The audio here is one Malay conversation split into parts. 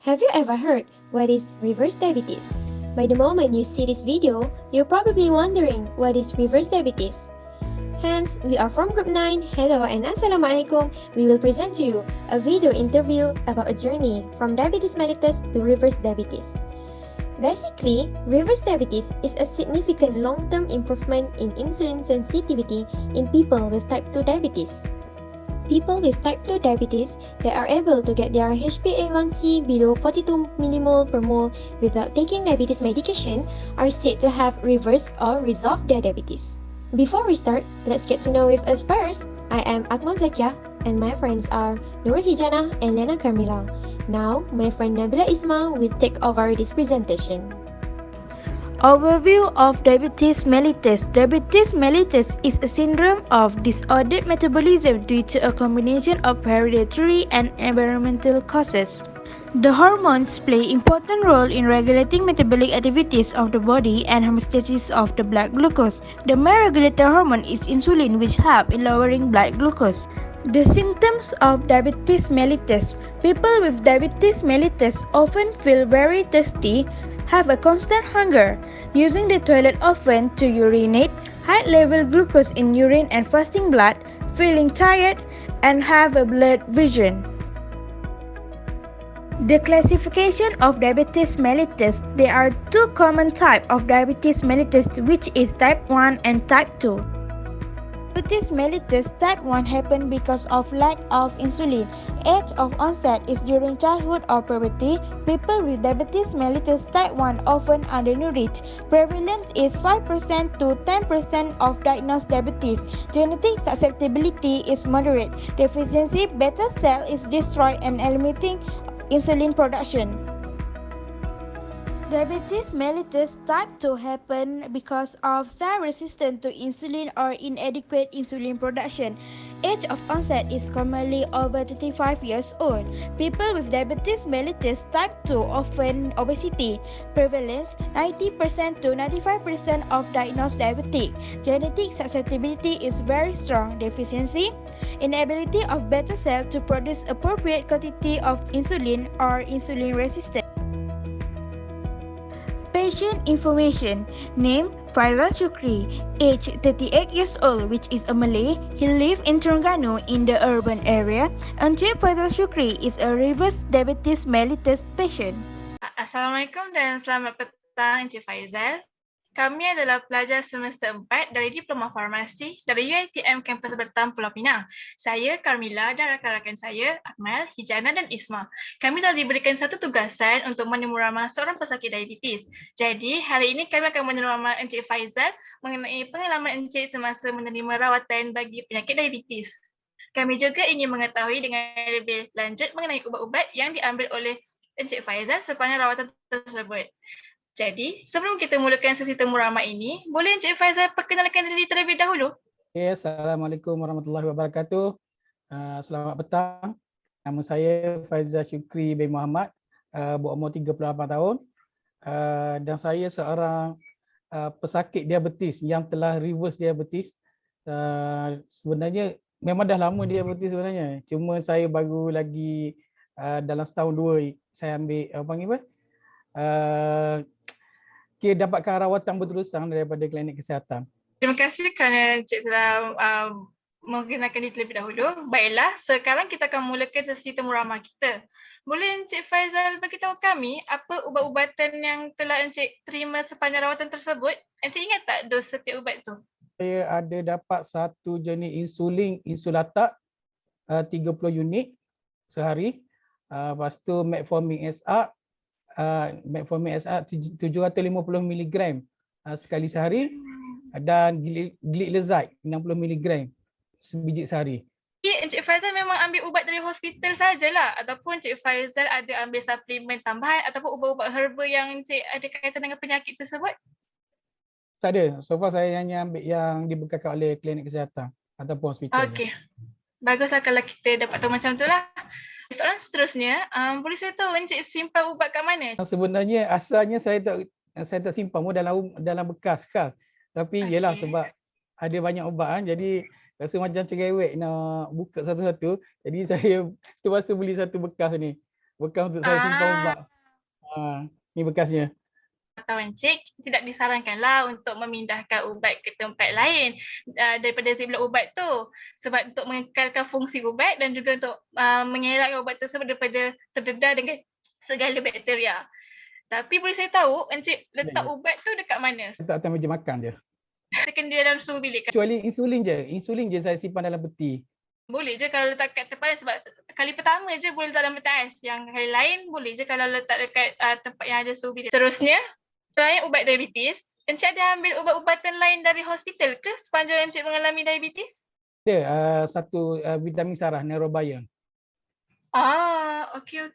Have you ever heard what is reverse diabetes? By the moment you see this video, you're probably wondering what is reverse diabetes. Hence, we are from Group 9. Hello and Assalamualaikum. We will present to you a video interview about a journey from diabetes mellitus to reverse diabetes. Basically, reverse diabetes is a significant long-term improvement in insulin sensitivity in people with type 2 diabetes. People with type 2 diabetes that are able to get their HbA1c below 42 millimole per mole without taking diabetes medication are said to have reversed or resolved their diabetes. Before we start, let's get to know with us first. I am Akmal Zakia and my friends are Nurul Hijana and Lena Carmila. Now, my friend Nabila Isma will take over this presentation. Overview of diabetes mellitus. Diabetes mellitus is a syndrome of disordered metabolism due to a combination of hereditary and environmental causes. The hormones play important role in regulating metabolic activities of the body and homeostasis of the blood glucose. The main regulator hormone is insulin, which help in lowering blood glucose. The symptoms of diabetes mellitus. People with diabetes mellitus often feel very thirsty, have a constant hunger, using the toilet often to urinate, high level glucose in urine and fasting blood, feeling tired, and have a blurred vision. The classification of diabetes mellitus. There are two common types of diabetes mellitus, which is type 1 and type 2. Diabetes mellitus type 1 happen because of lack of insulin. Age of onset is during childhood or puberty. People with diabetes mellitus type 1 often undernourished. Prevalence is 5% to 10% of diagnosed diabetes. Genetic susceptibility is moderate. Deficiency beta cell is destroyed and eliminating insulin production. Diabetes mellitus type 2 happen because of cell resistance to insulin or inadequate insulin production. Age of onset is commonly over 35 years old. People with diabetes mellitus type 2 often obesity. Prevalence 90% to 95% of diagnosed diabetic. Genetic susceptibility is very strong. Deficiency inability of beta cell to produce appropriate quantity of insulin or insulin resistance. Patient information. Name Faizal Shukri. Age 38 years old, which is a Malay. He lives in Terengganu in the urban area. Encik Faizal Shukri is a reverse diabetes mellitus patient. Assalamualaikum dan selamat petang Encik Faizal. Kami adalah pelajar semester 4 dari Diploma Farmasi dari UiTM Kampus Bertam Pulau Pinang. Saya, Carmila dan rakan-rakan saya, Akmal, Hijana dan Isma. Kami telah diberikan satu tugasan untuk menemu ramah seorang pesakit diabetes. Jadi, hari ini kami akan menemu ramah Encik Faizal mengenai pengalaman Encik semasa menerima rawatan bagi penyakit diabetes. Kami juga ingin mengetahui dengan lebih lanjut mengenai ubat-ubat yang diambil oleh Encik Faizal sepanjang rawatan tersebut. Jadi, sebelum kita mulakan sesi temu ramah ini, boleh Encik Faizal perkenalkan diri terlebih dahulu? Okay, Assalamualaikum warahmatullahi wabarakatuh. Selamat petang. Nama saya Faizal Shukri bin Muhammad, berumur 38 tahun. Dan saya seorang pesakit diabetes yang telah reverse diabetes. Sebenarnya memang dah lama diabetes sebenarnya. Cuma saya baru lagi dalam setahun dua saya ambil dapatkan rawatan berterusan daripada klinik kesihatan. Terima kasih kerana Encik telah mengenalkan diri terlebih dahulu. Baiklah, sekarang kita akan mulakan sesi temu ramah kita. Boleh Encik Faizal beritahu kami apa ubat-ubatan yang telah Encik terima sepanjang rawatan tersebut? Encik ingat tak dos setiap ubat tu? Saya ada dapat satu jenis Insulata 30 unit sehari. Lepas tu Metformin SR 750 mg sekali sehari, dan Gliclazide 60 mg sebiji sehari. Encik Faizal memang ambil ubat dari hospital sajalah ataupun Encik Faizal ada ambil suplemen tambahan ataupun ubat-ubat herba yang Encik ada kaitan dengan penyakit tersebut? Tak ada. So far saya hanya ambil yang dibekalkan oleh klinik kesihatan ataupun hospital. Okey. Baguslah kalau kita dapat tahu macam tu lah. Soalan seterusnya, boleh saya tahu Encik simpan ubat kat mana? Sebenarnya asalnya saya tak simpan pun dalam bekas khas. Tapi yelah sebab ada banyak ubat kan, jadi rasa macam cerewet nak buka satu-satu. Jadi saya terpaksa beli satu bekas ni. Bukan untuk saya simpan Ah, ubat. Ni bekasnya. tahu Encik, tidak disarankanlah untuk memindahkan ubat ke tempat lain daripada ziplock ubat tu. Sebab untuk mengekalkan fungsi ubat dan juga untuk mengelakkan ubat tersebut daripada terdedah dengan segala bakteria. Tapi boleh saya tahu Encik letak Ya. ubat tu dekat mana? Letak atas meja makan je. Tekan dia dalam suhu bilik. Kecuali insulin je. Insulin je saya simpan dalam peti. Boleh je kalau letak kat tempat lain sebab kali pertama je boleh letak dalam peti ais. Yang kali lain boleh je kalau letak dekat tempat yang ada suhu bilik. Seterusnya, selain ubat diabetes, Encik ada ambil ubat-ubatan lain dari hospital ke sepanjang Encik mengalami diabetes? Ada satu vitamin sarah, Neurobion. Okey.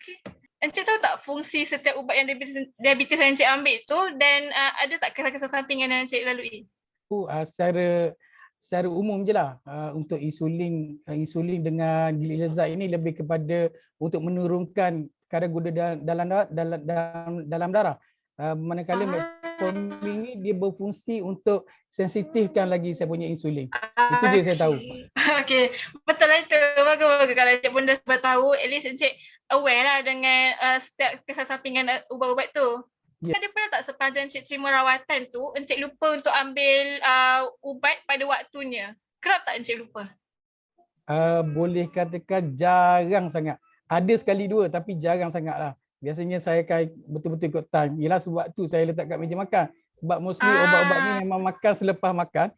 Encik tahu tak fungsi setiap ubat yang diabetes yang Encik ambil tu dan ada tak kesan-kesan sampingan yang Encik lalui? Secara umum je lah, untuk insulin dengan gilik lezat ini lebih kepada untuk menurunkan kadar gula dalam darah. Manakala metformin ni dia berfungsi untuk sensitifkan lagi saya punya insulin. Itu je saya tahu. Okey, betul lah itu. Bagus. Kalau Encik pun dah tahu, at least Encik aware lah dengan setiap kesan sampingan ubat-ubat tu. Ya. Ada pernah tak sepanjang Encik terima rawatan tu, Encik lupa untuk ambil ubat pada waktunya? Kerap tak Encik lupa? Boleh katakan jarang sangat. Ada sekali dua tapi jarang sangat lah. Biasanya saya akan betul-betul ikut time. Yelah sebab tu saya letak kat meja makan. Sebab mostly ubat-ubat ni memang makan selepas makan.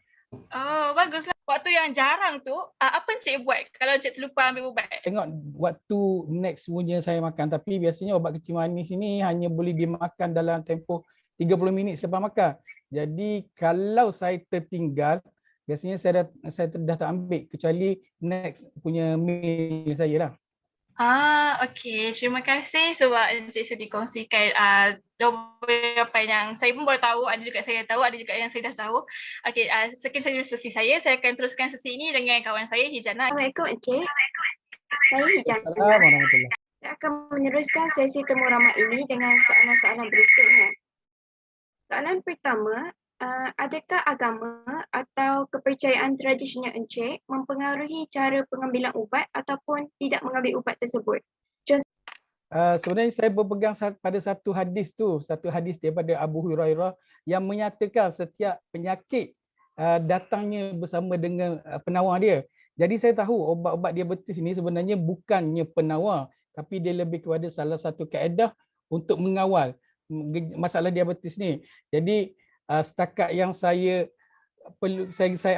Oh, baguslah. Waktu yang jarang tu, apa Encik buat kalau Encik terlupa ambil ubat? Tengok waktu next punya saya makan. Tapi biasanya ubat kecil manis ni hanya boleh dimakan dalam tempoh 30 minit selepas makan. Jadi kalau saya tertinggal, biasanya saya dah tak ambil kecuali next punya meal saya lah. Okey. Terima kasih sebab Encik sudi kongsikan jawapan yang saya pun baru tahu, ada juga saya tahu, ada juga yang saya dah tahu. Okey, sekian saja sesi saya. Saya akan teruskan sesi ini dengan kawan saya, Hijana. Assalamualaikum Encik. Saya Hijana. Assalamualaikum warahmatullahi. Saya akan meneruskan sesi temu ramah ini dengan soalan-soalan berikutnya. Soalan pertama, adakah agama atau kepercayaan tradisional Encik mempengaruhi cara pengambilan ubat ataupun tidak mengambil ubat tersebut? Sebenarnya saya berpegang pada satu hadis daripada Abu Hurairah yang menyatakan setiap penyakit datangnya bersama dengan penawar dia. Jadi saya tahu ubat-ubat diabetes ini sebenarnya bukannya penawar, tapi dia lebih kepada salah satu kaedah untuk mengawal masalah diabetes ni. Jadi setakat yang saya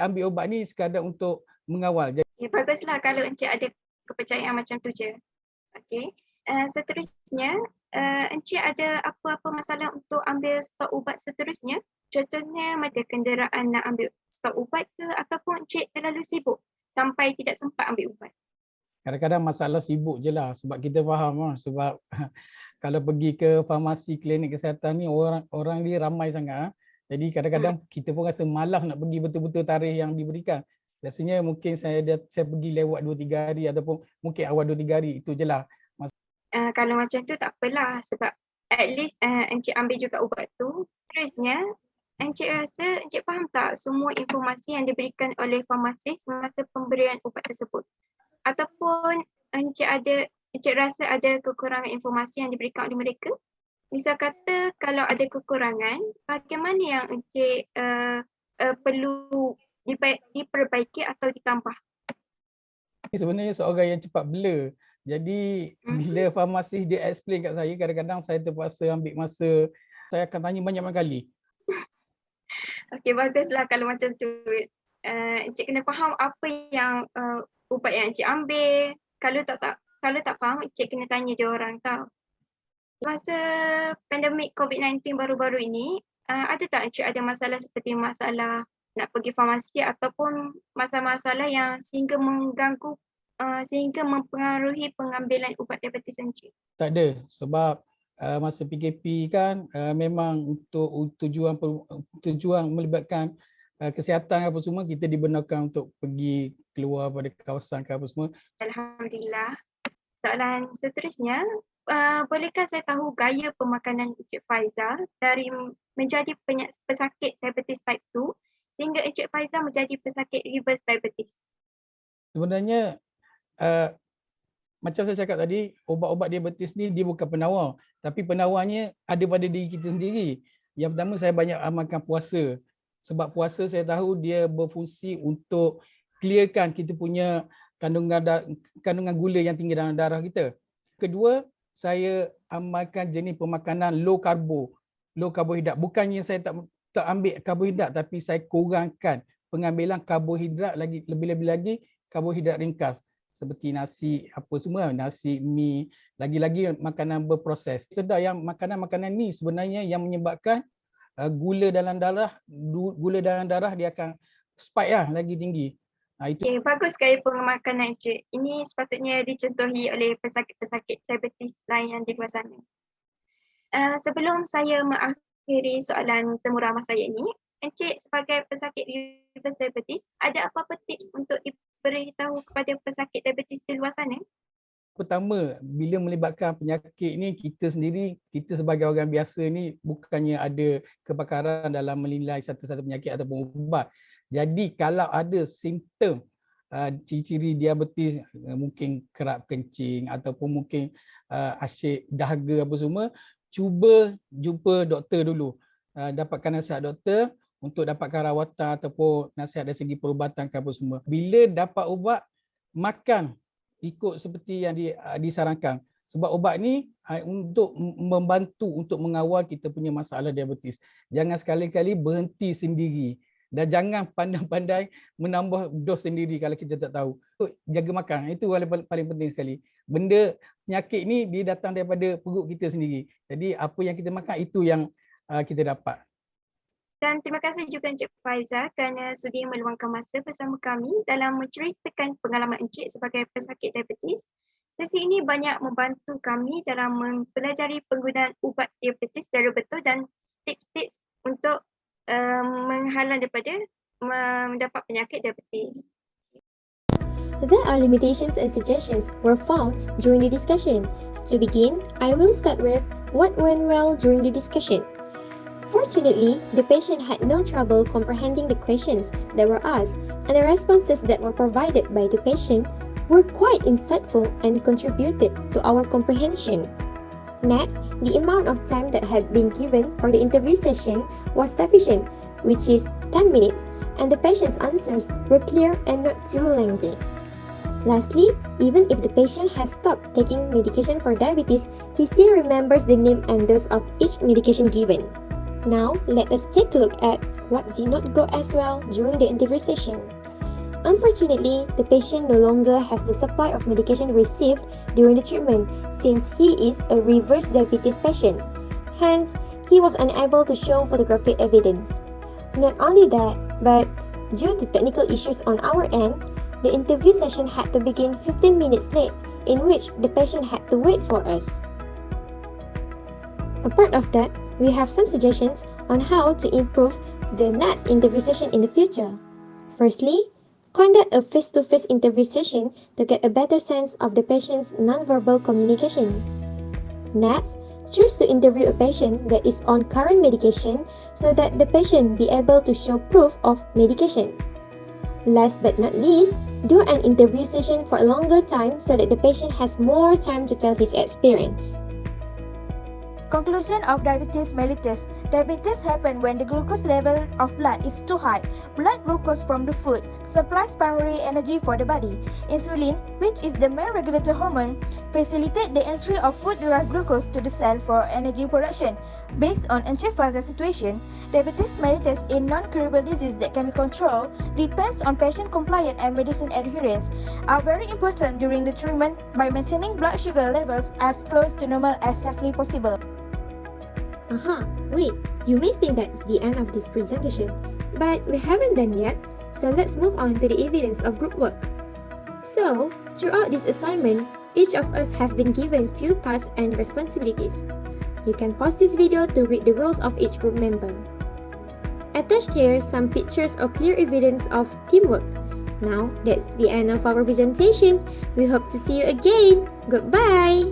ambil ubat ni sekadar untuk mengawal. Ya, baguslah kalau Encik ada kepercayaan macam tu je. Okey. Seterusnya, Encik ada apa-apa masalah untuk ambil stok ubat seterusnya? Contohnya, ada kenderaan nak ambil stok ubat ke ataupun Encik terlalu sibuk sampai tidak sempat ambil ubat? Kadang-kadang masalah sibuk je lah sebab kita faham lah. Sebab kalau pergi ke farmasi klinik kesihatan ni orang dia ramai sangat. Jadi kadang-kadang kita pun rasa malas nak pergi betul-betul tarikh yang diberikan. Biasanya mungkin saya pergi lewat 2-3 hari ataupun mungkin awal 2-3 hari, itu je lah. Kalau macam tu tak apalah sebab at least Encik ambil juga ubat tu. Terusnya, Encik rasa Encik faham tak semua informasi yang diberikan oleh farmasis semasa pemberian ubat tersebut? Ataupun Encik rasa ada kekurangan informasi yang diberikan oleh mereka? Misal kata kalau ada kekurangan, bagaimana yang Encik perlu diperbaiki atau ditambah? Sebenarnya seorang yang cepat blur. Jadi bila farmasis dia explain kat saya, kadang-kadang saya terpaksa ambil masa. Saya akan tanya banyak kali. Okey, baguslah kalau macam tu. Encik kena faham apa yang ubat yang Encik ambil. Kalau tak faham, Encik kena tanya dia orang tau. Masa pandemik COVID-19 baru-baru ini, ada tak Encik ada masalah seperti masalah nak pergi farmasi ataupun masalah-masalah yang sehingga mengganggu sehingga mempengaruhi pengambilan ubat diabetes Encik? Tak ada sebab masa PKP kan memang untuk tujuan melibatkan kesihatan apa semua, kita dibenarkan untuk pergi keluar pada kawasan ke apa semua. Alhamdulillah. Soalan seterusnya, bolehkah saya tahu gaya pemakanan Encik Faizal dari menjadi pesakit diabetes type 2 sehingga Encik Faizal menjadi pesakit reverse diabetes? Sebenarnya macam saya cakap tadi, ubat-ubat diabetes ni dia bukan penawar, tapi penawarnya ada pada diri kita sendiri. Yang pertama, saya banyak amalkan puasa. Sebab puasa saya tahu dia berfungsi untuk clearkan kita punya kandungan gula yang tinggi dalam darah kita. Kedua, saya amalkan jenis pemakanan low karbohidrat. Bukannya saya tak ambil karbohidrat, tapi saya kurangkan pengambilan karbohidrat lebih-lebih lagi karbohidrat ringkas. Seperti nasi, apa semua, nasi, mi, lagi-lagi makanan berproses. Sedar yang makanan-makanan ni sebenarnya yang menyebabkan gula dalam darah dia akan spike lagi tinggi. Itu. Okay, bagus sekali pemakanan Encik. Ini sepatutnya dicontohi oleh pesakit-pesakit diabetes lain yang di luar sana. Sebelum saya mengakhiri soalan temu ramah saya ini, Encik sebagai pesakit reverse diabetes, ada apa-apa tips untuk beritahu kepada pesakit diabetes di luar sana? Pertama, bila melibatkan penyakit ni, kita sebagai orang biasa ni bukannya ada kepakaran dalam menilai satu-satu penyakit ataupun ubat. Jadi kalau ada simptom ciri-ciri diabetes, mungkin kerap kencing ataupun mungkin asyik dahaga apa semua, cuba jumpa doktor dulu. Dapatkan nasihat doktor untuk dapatkan rawatan ataupun nasihat dari segi perubatan apa semua. Bila dapat ubat, makan ikut seperti yang disarankan. Sebab ubat ni untuk membantu untuk mengawal kita punya masalah diabetes. Jangan sekali-kali berhenti sendiri. Dan jangan pandai-pandai menambah dos sendiri kalau kita tak tahu. Jaga makan, itu paling penting sekali. Benda penyakit ni dia datang daripada perut kita sendiri. Jadi apa yang kita makan itu yang kita dapat. Dan terima kasih juga Encik Faizal kerana sudi meluangkan masa bersama kami dalam menceritakan pengalaman Encik sebagai pesakit diabetes. Sesi ini banyak membantu kami dalam mempelajari penggunaan ubat diabetes secara betul dan tips-tips untuk menghalang daripada mendapat penyakit diabetes. There are limitations and suggestions were found during the discussion. To begin, I will start with what went well during the discussion. Fortunately, the patient had no trouble comprehending the questions that were asked, and the responses that were provided by the patient were quite insightful and contributed to our comprehension. Next, the amount of time that had been given for the interview session was sufficient, which is 10 minutes, and the patient's answers were clear and not too lengthy. Lastly, even if the patient has stopped taking medication for diabetes, he still remembers the name and dose of each medication given. Now, let us take a look at what did not go as well during the interview session. Unfortunately, the patient no longer has the supply of medication received during the treatment since he is a reverse diabetes patient. Hence, he was unable to show photographic evidence. Not only that, but due to technical issues on our end, the interview session had to begin 15 minutes late, in which the patient had to wait for us. Apart of that, we have some suggestions on how to improve the next interview session in the future. Firstly, conduct a face-to-face interview session to get a better sense of the patient's non-verbal communication. Next, choose to interview a patient that is on current medication so that the patient be able to show proof of medications. Last but not least, do an interview session for a longer time so that the patient has more time to tell his experience. Conclusion of diabetes mellitus. Diabetes happens when the glucose level of blood is too high. Blood glucose from the food supplies primary energy for the body. Insulin, which is the main regulator hormone, facilitates the entry of food-derived glucose to the cell for energy production. Based on Encik Faizal's situation, diabetes mellitus is non-curable disease that can be controlled depends on patient compliance and medicine adherence are very important during the treatment by maintaining blood sugar levels as close to normal as safely possible. Wait, you may think that's the end of this presentation, but we haven't done yet, so let's move on to the evidence of group work. So, throughout this assignment, each of us have been given few tasks and responsibilities. You can pause this video to read the roles of each group member. Attached here some pictures or clear evidence of teamwork. Now, that's the end of our presentation. We hope to see you again. Goodbye!